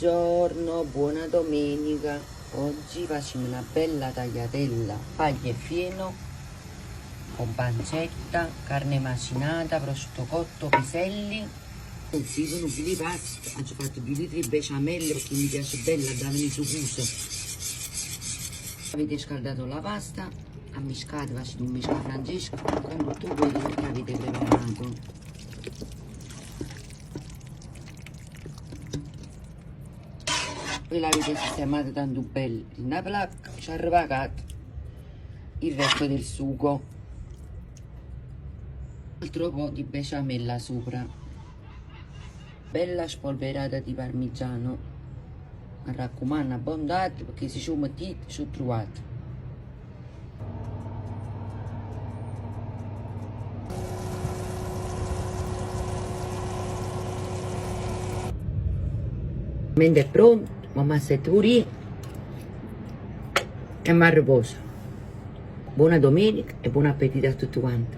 Buongiorno, buona domenica. Oggi facciamo una bella tagliatella, paglia e fieno con pancetta, carne macinata, prosciutto cotto, piselli. Sì, sono più di pasta, ho fatto 2 litri di besciamella perché mi piace bella da venire su fuso. Avete scaldato la pasta, ammiscate, facete un misca Francesco con tutto quello che avete preparato. Poi l'avete sistemato tanto bello in una placca, ci ha ripagato il resto del sugo, altro po' di besciamella sopra, bella spolverata di parmigiano, mi raccomando abbondate perché se ci mettete ci trovate. Mentre è pronto, mamma si pure e mi riposo. Buona domenica e buon appetito a tutti quanti.